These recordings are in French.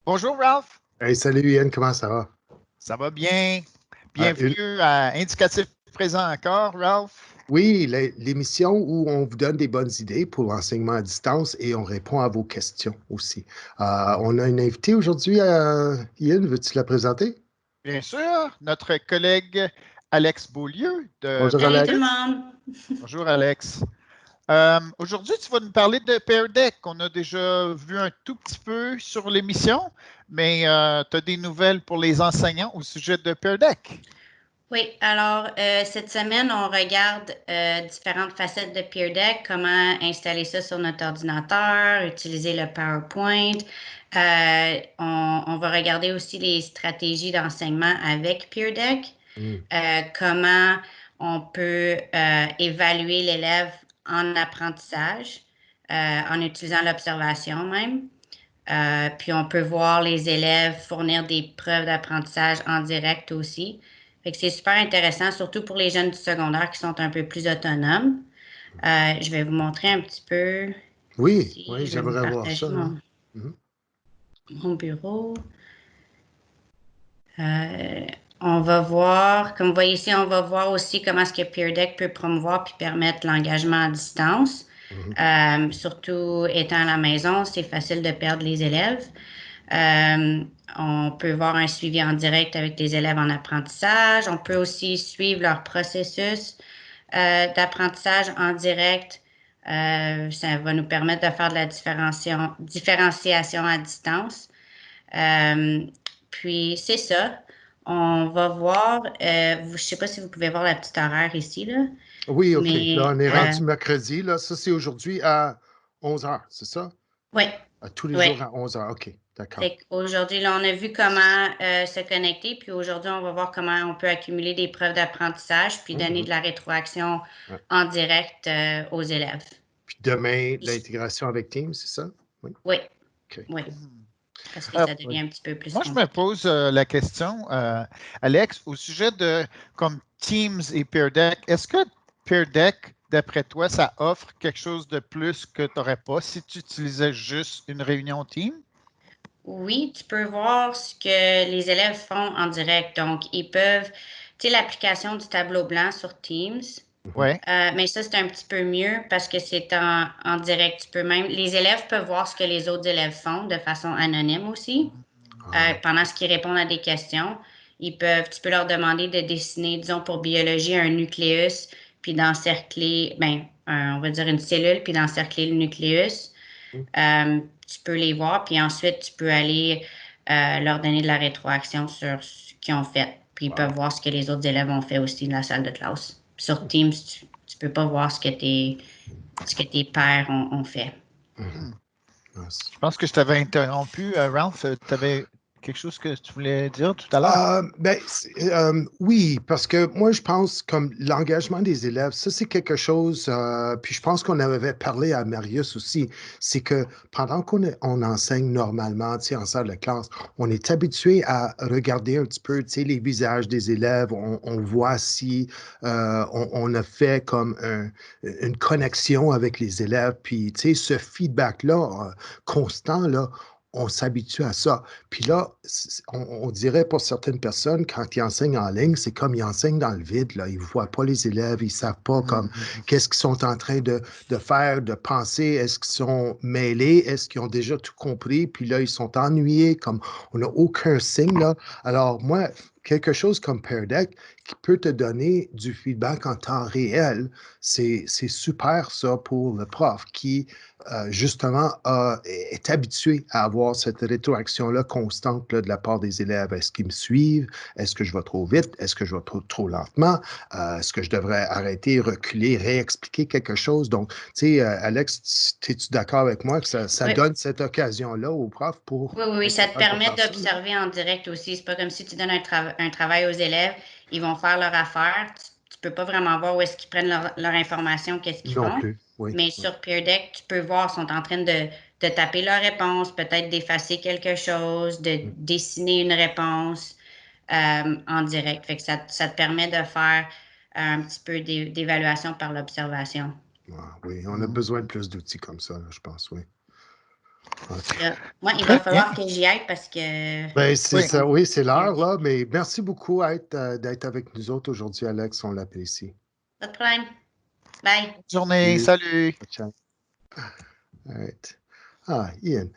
Bonjour Ralph, Hey, salut Ian, comment ça va? ça va bien? Euh, une- Bienvenue à Indicatif présent encore, Ralph. Oui, l'émission où on vous donne des bonnes idées pour l'enseignement à distance et on répond à vos questions aussi. On a une invitée aujourd'hui, Ian, veux-tu la présenter? Bien sûr, notre collègue Alex Beaulieu de Bonjour Salut tout le Alex. Peerdeck. monde. Bonjour Alex. Aujourd'hui, tu vas nous parler de Peerdeck. On a déjà vu un tout petit peu sur l'émission, mais tu as des nouvelles pour les enseignants au sujet de Peerdeck. Oui, alors cette semaine, on regarde différentes facettes de Peer Deck, comment installer ça sur notre ordinateur, utiliser le PowerPoint. On va regarder aussi les stratégies d'enseignement avec Peer Deck, Hmm. comment on peut évaluer l'élève en apprentissage, en utilisant l'observation même. Puis on peut voir les élèves fournir des preuves d'apprentissage en direct aussi. Fait que c'est super intéressant, surtout pour les jeunes du secondaire qui sont un peu plus autonomes. Je vais vous montrer un petit peu Oui, ici. oui, Je vais vous j'aimerais voir ça, partager là. Mhm. mon bureau. Euh, on va voir, comme vous voyez ici, on va voir aussi comment est-ce que Peer Deck peut promouvoir puis permettre l'engagement à distance. Surtout étant à la maison, c'est facile de perdre les élèves. Euh, on peut voir un suivi en direct avec les élèves en apprentissage. On peut aussi suivre leur processus d'apprentissage en direct. Ça va nous permettre de faire de la différenciation à distance. Euh, Puis c'est ça. On va voir, je ne sais pas si vous pouvez voir la petite horaire ici, là, Oui, OK. Là, mais on est rendu mercredi. Là, ça, c'est aujourd'hui à 11 heures, c'est ça? oui, À tous les oui. jours à 11 heures. OK, d'accord. Fait qu'aujourd'hui, là, on a vu comment se connecter, puis aujourd'hui, on va voir comment on peut accumuler des preuves d'apprentissage, puis donner de la rétroaction Ouais. en direct aux élèves. Puis demain, l'intégration avec Teams, c'est ça? Oui. Oui, OK. oui, Cool. parce que Euh, ça devient un petit peu plus Moi, je me compliqué. pose la question, Alex, au sujet de comme Teams et Peer Deck. Est-ce que Peer Deck, d'après toi, ça offre quelque chose de plus que tu n'aurais pas si tu utilisais juste une réunion Teams? Oui, tu peux voir ce que les élèves font en direct. Donc, ils peuvent, tu sais, l'application du tableau blanc sur Teams. Mhm. Oui. Mais ça, c'est un petit peu mieux parce que c'est en direct. Tu peux même, les élèves peuvent voir ce que les autres élèves font de façon anonyme aussi. Ah, Pendant ce qu'ils répondent à des questions, tu peux leur demander de dessiner, disons, pour biologie, un nucléus, puis d'encercler, on va dire une cellule, puis d'encercler le nucléus. mhm. Tu peux les voir, puis ensuite, tu peux aller leur donner de la rétroaction sur ce qu'ils ont fait. Puis ils peuvent Wow. voir ce que les autres élèves ont fait aussi dans la salle de classe. Sur Teams, tu peux pas voir ce que tes pairs ont fait. Mhm. Nice. Je pense que je t'avais interrompu, Ralph. Tu avais quelque chose que tu voulais dire tout à l'heure? Oui, parce que moi, je pense comme l'engagement des élèves, ça, c'est quelque chose, puis je pense qu'on avait parlé à Marius aussi, c'est que pendant on enseigne normalement, tu sais, en salle de classe, on est habitué à regarder un petit peu, tu sais, les visages des élèves, on voit si on a fait comme une connexion avec les élèves, puis, tu sais, ce feedback-là, constant, là, on s'habitue à ça. Puis là, on dirait pour certaines personnes, quand ils enseignent en ligne, c'est comme ils enseignent dans le vide. Là. Ils ne voient pas les élèves, ils ne savent pas comme qu'est-ce qu'ils sont en train de faire, de penser. Est-ce qu'ils sont mêlés? Est-ce qu'ils ont déjà tout compris? Puis là, ils sont ennuyés, comme on n'a aucun signe. Là. Alors, moi, quelque chose comme Pear Deck qui peut te donner du feedback en temps réel, c'est super ça pour le prof qui justement, est habitué à avoir cette rétroaction-là constante là, de la part des élèves. Est-ce qu'ils me suivent? Est-ce que je vais trop vite? Est-ce que je vais trop lentement? Est-ce que je devrais arrêter, reculer, réexpliquer quelque chose? Donc, tu sais, Alex, es-tu d'accord avec moi que ça Oui, donne cette occasion-là aux profs pour oui, être ça te capable de permet faire ça? Là? d'observer en direct aussi. C'est pas comme si tu donnes un travail aux élèves, ils vont faire leur affaire. Tu peux pas vraiment voir où est-ce qu'ils prennent leur information, qu'est-ce qu'ils Non font. plus, oui. Mais Oui. sur Peer Deck, tu peux voir, ils sont en train de taper leur réponse, peut-être d'effacer quelque chose, de Mm. dessiner une réponse en direct. Fait que ça te permet de faire un petit peu d'évaluation par l'observation. Ah, oui, on a besoin de plus d'outils comme ça, là, je pense, oui. OK. Moi, il va Très bien. falloir que j'y aille parce que... Ben, c'est Oui. ça, oui, c'est l'heure, là, mais merci beaucoup d'être avec nous autres aujourd'hui, Alex. On l'apprécie. Pas de problème. Bye. Bonne journée. Salut. Ciao. All right. Ah, Ian.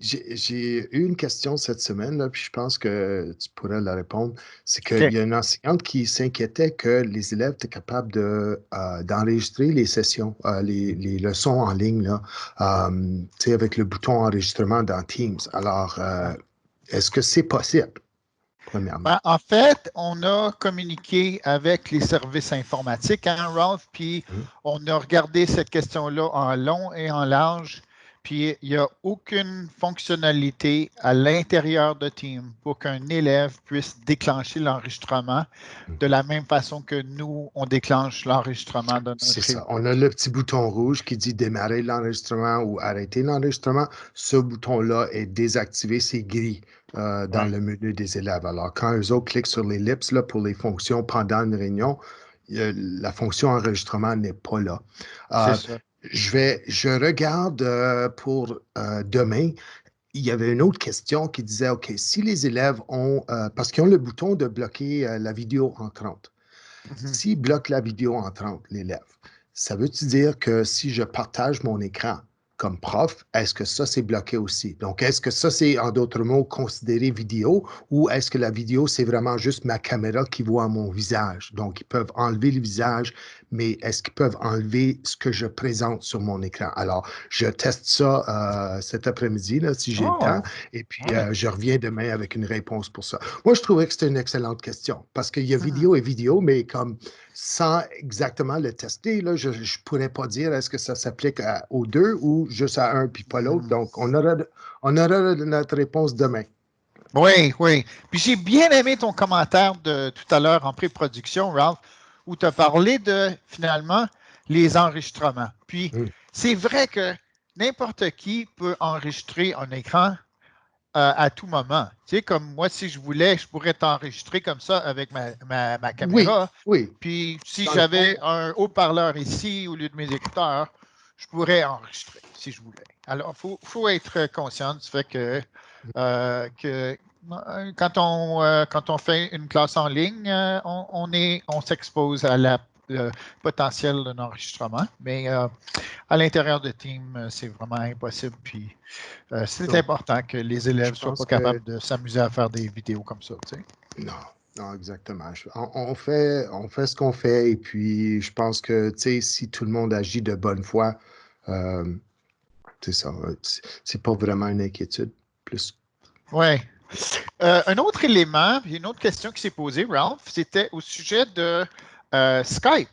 J'ai eu une question cette semaine, là, puis je pense que tu pourrais la répondre. C'est qu'il OK. y a une enseignante qui s'inquiétait que les élèves étaient capables d'enregistrer les sessions, les leçons en ligne, là, tu sais, avec le bouton enregistrement dans Teams. Alors, est-ce que c'est possible, premièrement? Ben, en fait, on a communiqué avec les services informatiques, hein, Ralph, puis on a regardé cette question-là en long et en large, puis il n'y a aucune fonctionnalité à l'intérieur de Teams pour qu'un élève puisse déclencher l'enregistrement de la même façon que nous, on déclenche l'enregistrement de C'est notre ça. réunion. On a le petit bouton rouge qui dit démarrer l'enregistrement ou arrêter l'enregistrement. Ce bouton-là est désactivé, c'est gris dans Ouais. le menu des élèves. Alors, quand eux autres cliquent sur l'ellipse là, pour les fonctions pendant une réunion, la fonction enregistrement n'est pas là. C'est ça. Je regarde pour demain. Il y avait une autre question qui disait, OK, si les élèves ont, parce qu'ils ont le bouton de bloquer la vidéo entrante. Mhm. S'il bloque la vidéo entrante, l'élève, ça veut-tu dire que si je partage mon écran comme prof, est-ce que ça, c'est bloqué aussi? Donc, est-ce que ça, c'est, en d'autres mots, considéré vidéo ou est-ce que la vidéo, c'est vraiment juste ma caméra qui voit mon visage? Donc, ils peuvent enlever le visage, mais est-ce qu'ils peuvent enlever ce que je présente sur mon écran? Alors, je teste ça cet après-midi, là, si j'ai le temps, Oh, et puis ouais. je reviens demain avec une réponse pour ça. Moi, je trouvais que c'était une excellente question parce qu'il y a Mhm. vidéo et vidéo, mais comme sans exactement le tester, là, je ne pourrais pas dire est-ce que ça s'applique aux deux ou juste à un puis pas l'autre. Mhm. Donc, on aura notre réponse demain. Oui, oui. Puis j'ai bien aimé ton commentaire de tout à l'heure en pré-production, Ralph, où tu as parlé de finalement les enregistrements. Puis Mm. c'est vrai que n'importe qui peut enregistrer un écran à tout moment. Tu sais, comme moi, si je voulais, je pourrais t'enregistrer comme ça avec ma Oui, caméra. oui. Puis si Dans le fond, j'avais un haut-parleur ici au lieu de mes écouteurs, je pourrais enregistrer si je voulais. Alors, faut être conscient du fait que quand on fait une classe en ligne, on s'expose à le potentiel d'un enregistrement. Mais à l'intérieur de Team, c'est vraiment impossible. Puis c'est non. important que les Je élèves ne soient pense pas que capables de s'amuser à faire des vidéos comme ça. Tu sais. non. Non, exactement. On fait ce qu'on fait et puis je pense que, tu sais, si tout le monde agit de bonne foi, euh, c'est ça. C'est pas vraiment une inquiétude. Plus. Oui. Un autre élément, une autre question qui s'est posée, Ralph, c'était au sujet de Skype.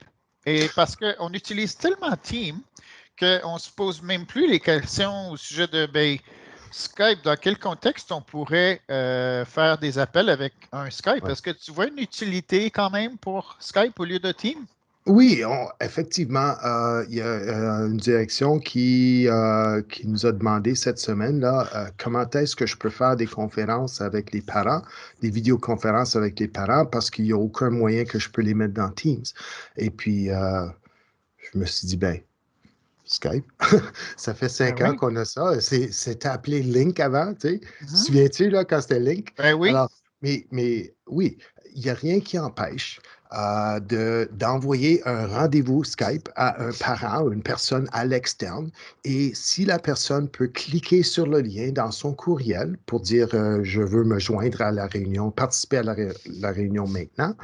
Et parce qu'on utilise tellement Team qu'on ne se pose même plus les questions au sujet de Skype, dans quel contexte on pourrait faire des appels avec un Skype? Ouais. Est-ce que tu vois une utilité quand même pour Skype au lieu de Team? Oui, effectivement, il y a une direction qui nous a demandé cette semaine là, comment est-ce que je peux faire des conférences avec les parents, des vidéoconférences avec les parents, parce qu'il n'y a aucun moyen que je peux les mettre dans Teams. Et puis, je me suis dit, ben, Skype, ça fait Ben 5 ans oui. qu'on a ça. C'était appelé Link avant, tu sais. Te Mhm. souviens-tu, là, quand c'était Link? Ben oui. Alors, mais oui, il n'y a rien qui empêche d'envoyer un rendez-vous Skype à un parent ou une personne à l'externe. Et si la personne peut cliquer sur le lien dans son courriel pour dire je veux me joindre à la réunion, participer à la réunion maintenant,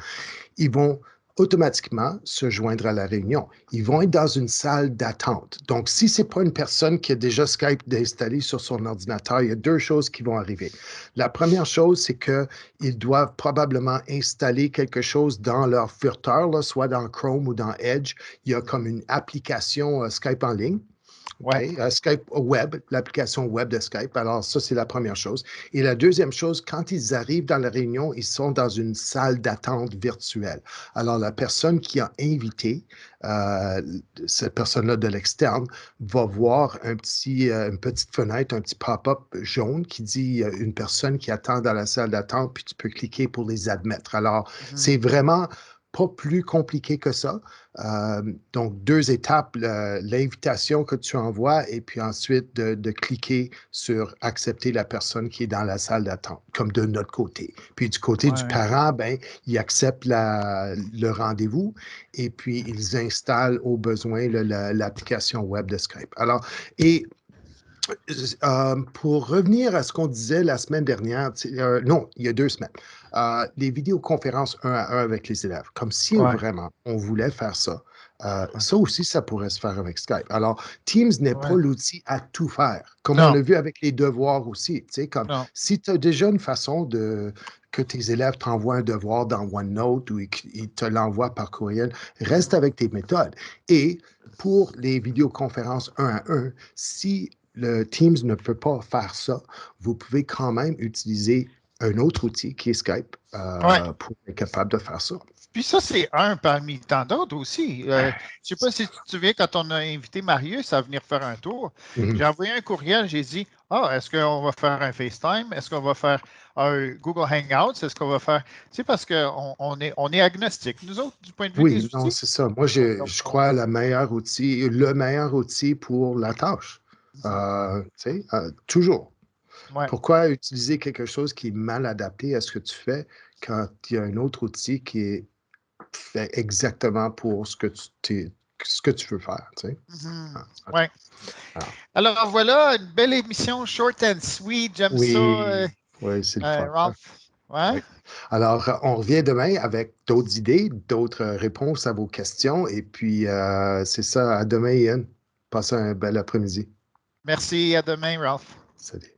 ils vont automatiquement se joindre à la réunion. Ils vont être dans une salle d'attente. Donc, si ce n'est pas une personne qui a déjà Skype installé sur son ordinateur, il y a deux choses qui vont arriver. La première chose, c'est qu'ils doivent probablement installer quelque chose dans leur furteur, là, soit dans Chrome ou dans Edge. Il y a comme une application Skype en ligne. OK? Ouais. Skype web, l'application web de Skype. Alors, ça, c'est la première chose. Et la deuxième chose, quand ils arrivent dans la réunion, ils sont dans une salle d'attente virtuelle. Alors, la personne qui a invité euh, cette personne-là de l'externe va voir une petite fenêtre, un petit pop-up jaune qui dit une personne qui attend dans la salle d'attente, puis tu peux cliquer pour les admettre. Alors, Mhm. c'est vraiment pas plus compliqué que ça. Donc, 2 étapes, l'invitation que tu envoies et puis ensuite de cliquer sur accepter la personne qui est dans la salle d'attente, comme de notre côté. Puis du côté du parent, ben, ils acceptent le rendez-vous et puis ils installent au besoin l'application web de Skype. Alors, et pour revenir à ce qu'on disait la semaine dernière, non, il y a 2 semaines, les vidéoconférences 1 à 1 avec les élèves, comme si vraiment on voulait faire ça. Ça aussi, ça pourrait se faire avec Skype. Alors, Teams n'est pas l'outil à tout faire, comme on a vu avec les devoirs aussi. Comme si tu as déjà une façon que tes élèves t'envoient un devoir dans OneNote ou ils te l'envoient par courriel, reste avec tes méthodes. Et pour les vidéoconférences 1 à 1, si le Teams ne peut pas faire ça, vous pouvez quand même utiliser un autre outil qui est Skype pour être capable de faire ça. Puis ça, c'est un parmi tant d'autres aussi. Je ne sais pas si tu te souviens, quand on a invité Marius à venir faire un tour, j'ai envoyé un courriel, j'ai dit, est-ce qu'on va faire un FaceTime? Est-ce qu'on va faire un Google Hangouts? Est-ce qu'on va faire... Tu sais, parce qu'on est agnostique. Nous autres, du point de vue des outils. Oui, non, c'est ça. Moi, je crois le meilleur outil pour la tâche. Toujours. Ouais. Pourquoi utiliser quelque chose qui est mal adapté à ce que tu fais quand il y a un autre outil qui est fait exactement pour ce que tu veux faire, tu sais? Oui. Alors voilà, une belle émission short and sweet, j'aime ça. Oui, c'est le fun. Ralph. Ouais. Oui. Alors, on revient demain avec d'autres idées, d'autres réponses à vos questions. Et puis, c'est ça. À demain, Ian. Passez un bel après-midi. Merci. À demain, Ralph. Salut.